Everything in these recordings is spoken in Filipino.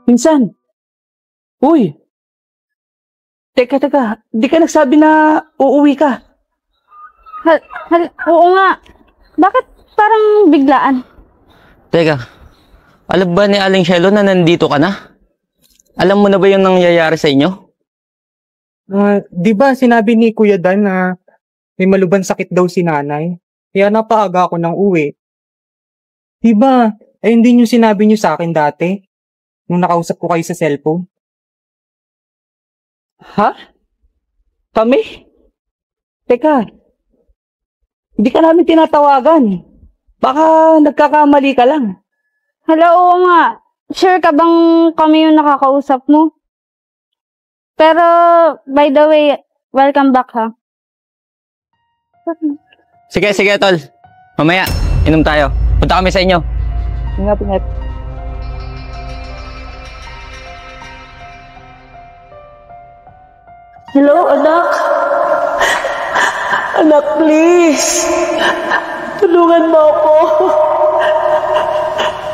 Pinsan. Uy. Teka. Di ka nagsabi na uuwi ka. Oo nga. Bakit parang biglaan? Teka, alam ba ni Aling Shelo na nandito ka na? Alam mo na ba yung nangyayari sa inyo? Di ba sinabi ni Kuya Dan na may malubhan sakit daw si nanay? Kaya napaaga ako ng uwi. Di ba, hindi niyo sinabi niyo sa akin dati? Nung nakausap ko kayo sa cellphone? Ha? Kami? Teka. Hindi ka namin tinatawagan. Baka nagkakamali ka lang. Oo nga. Sure ka bang kami yung nakakausap mo? Pero, by the way, welcome back ha. Sige, tol. Mamaya, inom tayo. Punta kami sa inyo. Ingat. Hello, anak. Anak, please. Tulungan mo ako.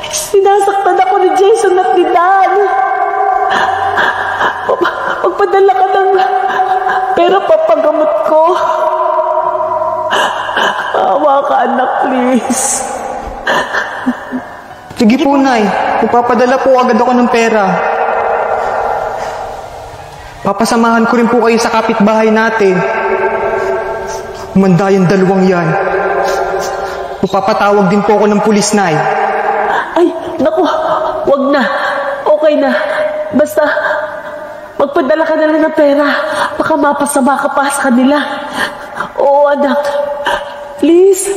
Sinasaktan ako ni Jason at ni Dan. Magpadala ka ng pera papagamot ko. Awa ka, anak, please. Sige po, Nay. Magpapadala po agad ako ng pera. Papasamahan ko rin po kayo sa kapitbahay natin. Umanda yung dalawang yan. Magpapatawag din po ako ng pulis, Nay. Ay, naku, wag na. Okay na. Basta, magpadala ka na lang ng pera. Baka mapasama ka pa sa kanila. Oo, anak. Please.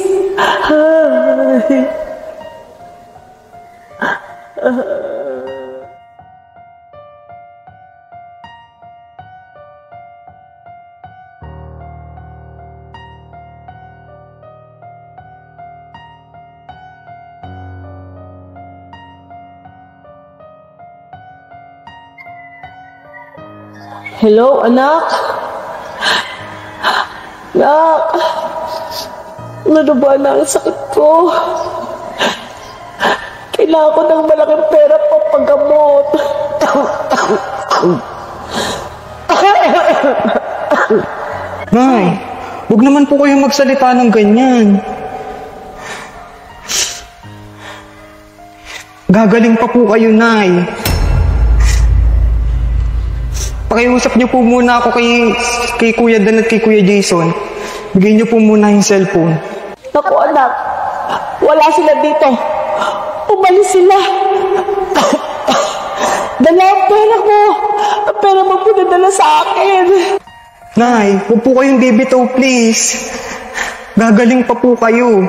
Hello, anak? Anak? Ano ba na ang sakit ko? Kailangan ko ng malaking pera papagamot. Nay, huwag naman po kayong magsalita ng ganyan. Gagaling pa po kayo, Nay. Pakiusap niyo po muna ako kay Kuya Dan at kay Kuya Jason. Bigyan niyo po muna yung cellphone. Naku, anak. Wala sila dito. Umalis sila. Dala ang pera ko. Ang pera mo pinadala sa akin. Nay, huwag po kayong bibitaw, please. Gagaling pa po kayo.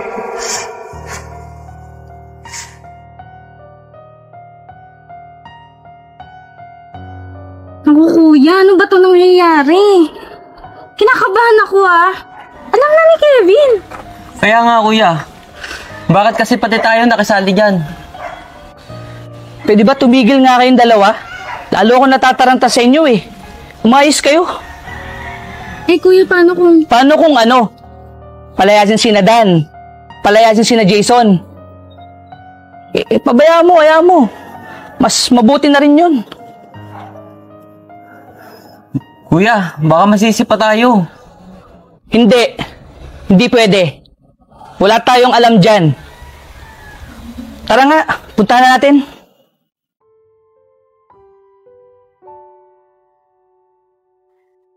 Naku, kuya, ano ba ito nangyayari? Kinakabahan ako Alam na ni Kevin. Kaya nga, kuya. Bakit kasi pati tayo nakisali dyan? Pwede ba tumigil nga kayong dalawa? Lalo ako natataranta sa inyo eh. Umayos kayo. Eh kuya, paano kung... Paano kung ano? Palayasin si Dan. Palayasin si Jason. Pabayaan mo, ayaw mo. Mas mabuti na rin yun. Kuya, baka masisi pa tayo. Hindi. Hindi pwede. Wala tayong alam dyan. Tara nga, punta na natin.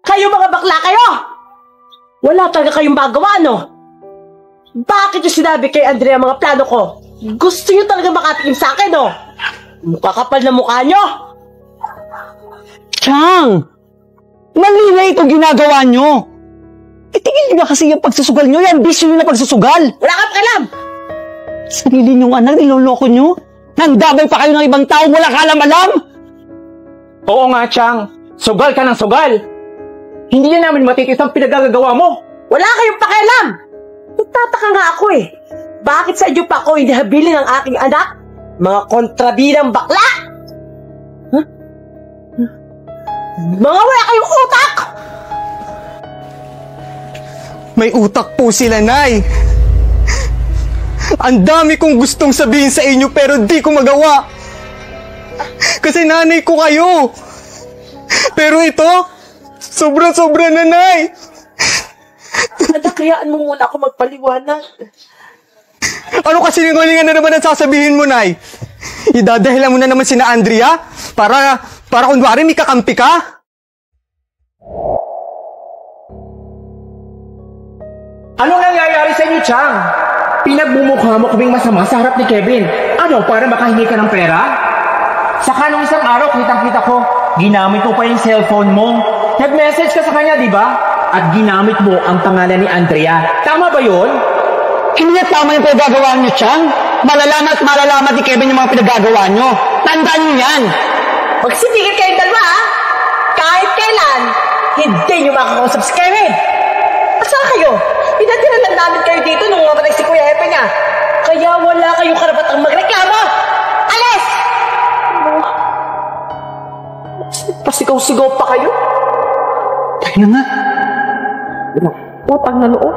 Kayo mga bakla kayo! Wala talaga kayong magawa, no? Bakit yung sinabi kay Andrea mga plano ko? Gusto nyo talaga makatikim sa akin, no? Mukha kapal na mukha nyo! Chang! Mali na ito ginagawa nyo! Itigil nyo na kasi yung pagsusugal nyo, yan bisyo nyo na pagsusugal! Wala kang pakialam! Sarili nyong anak, niloloko nyo? Nandabay pa kayo ng ibang tao, wala ka alam-alam! Oo nga, Chang. Sugal ka ng sugal. Hindi na namin matitis ang pinagagagawa mo. Wala kayong pakialam! Nagtataka nga ako eh. Bakit sa inyo pa ako hinahabilin ng aking anak? Mga kontrabidang bakla! Huh? Mga wala kayong utak! May utak po sila, Nay. Ang dami kong gustong sabihin sa inyo pero di ko magawa. Kasi nanay ko kayo. Pero ito, sobra-sobra na, Nay. Anak, kayaan mo muna ako magpaliwanag. Ano kasi sinungalingan na naman ang sasabihin mo, Nay? Idadahilan mo na naman sina Andrea? Para kunwari may kakampi ka? Anong nangyayari sa inyo, Chang? Pinagmumukha mo kaming masama sa harap ni Kevin. Ano, para makahingi ka ng pera? Saka nung isang araw, kitang-kita ko, ginamit mo pa yung cellphone mo. Nag-message ka sa kanya, di ba? At ginamit mo ang pangalan ni Andrea. Tama ba yun? Hindi na tama yung pinagagawa niyo, Chang. Malalamat ni Kevin yung mga pinagagawa niyo. Tandaan niyo yan. Magsitigil kayong dalawa, ha? Kahit kailan, hindi nyo makakausap si Kevin. Asa kayo? Pinatira lang namin kayo dito nung mamatay si Kuya Hepe niya. Kaya wala kayong karapatang magreklamo. Alis! Pasigaw-sigaw pa kayo? Tayo na nga. Utang na loob.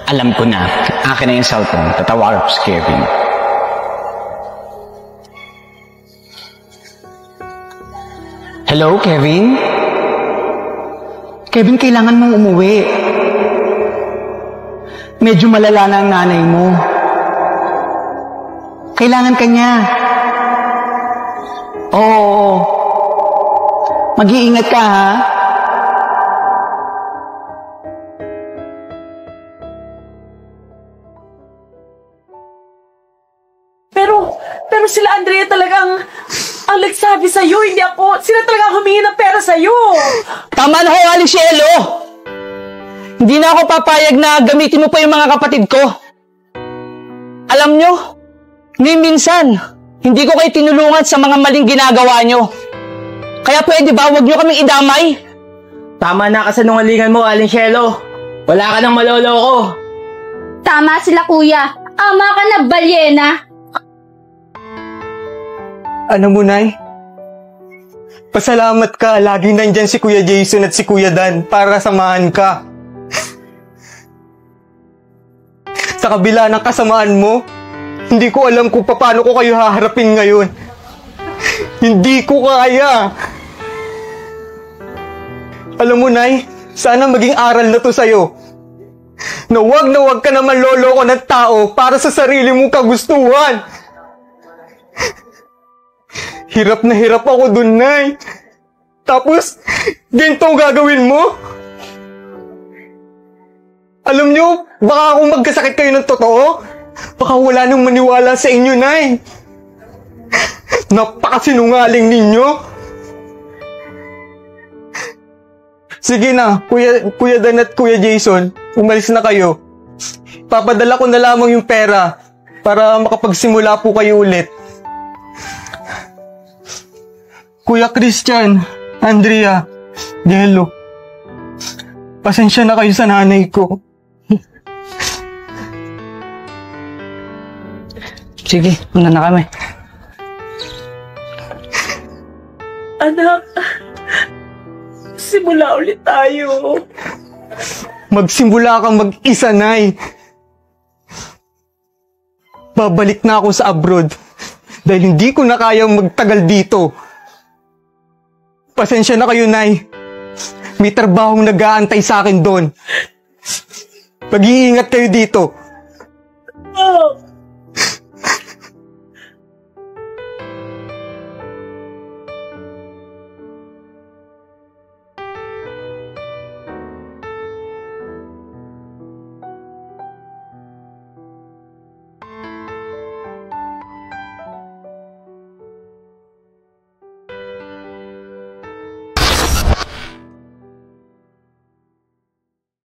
Alam ko na, akin na yung cellphone. Tatawag ko si Kevin. Hello, Kevin? Kevin, kailangan mong umuwi. Medyo malala na ang nanay mo. Kailangan ka niya. Oo. Mag-iingat ka, ha? Pero sila Andrea talagang ang nagsabi sa'yo, hindi ako. Sila talaga humingi ng pera sa'yo. Tama na ho, Aling Cielo! Hindi na ako papayag na gamitin mo pa yung mga kapatid ko. Alam nyo, ni minsan, hindi ko kayo tinulungan sa mga maling ginagawa nyo. Kaya pwede ba, huwag nyo kaming idamay? Tama na kasanungalingan mo, Aling Cielo. Wala ka nang maloloko. Tama sila, kuya. Ama ka na, balyena. Ano mo, Nay? Pasalamat ka. Lagi nandyan si Kuya Jason at si Kuya Dan para samahan ka. Sa kabila ng kasamaan mo, hindi ko alam kung paano ko kayo haharapin ngayon. Hindi ko kaya. Alam mo, Nay, sana maging aral na to sa'yo. Na wag ka naman loloko ng tao para sa sarili mong kagustuhan. Hirap na hirap ako dun, Nay. Tapos, ganito ang gagawin mo? Alam nyo, baka kung magkasakit kayo ng totoo, baka wala nang maniwala sa inyo, Nay. Napakasinungaling ninyo. Sige na, Kuya Dan at Kuya Jason, umalis na kayo. Papadala ko na lamang yung pera para makapagsimula po kayo ulit. Kuya Christian, Andrea, Jello, pasensya na kayo sa nanay ko. Sige, una na kami. Anak, simula ulit tayo. Magsimula kang mag-isa, Nay. Babalik na ako sa abroad dahil hindi ko na kayang magtagal dito. Pasensya na kayo, Nay. May trabahong nag-aantay sa akin doon. Mag-iingat kayo dito. Oh.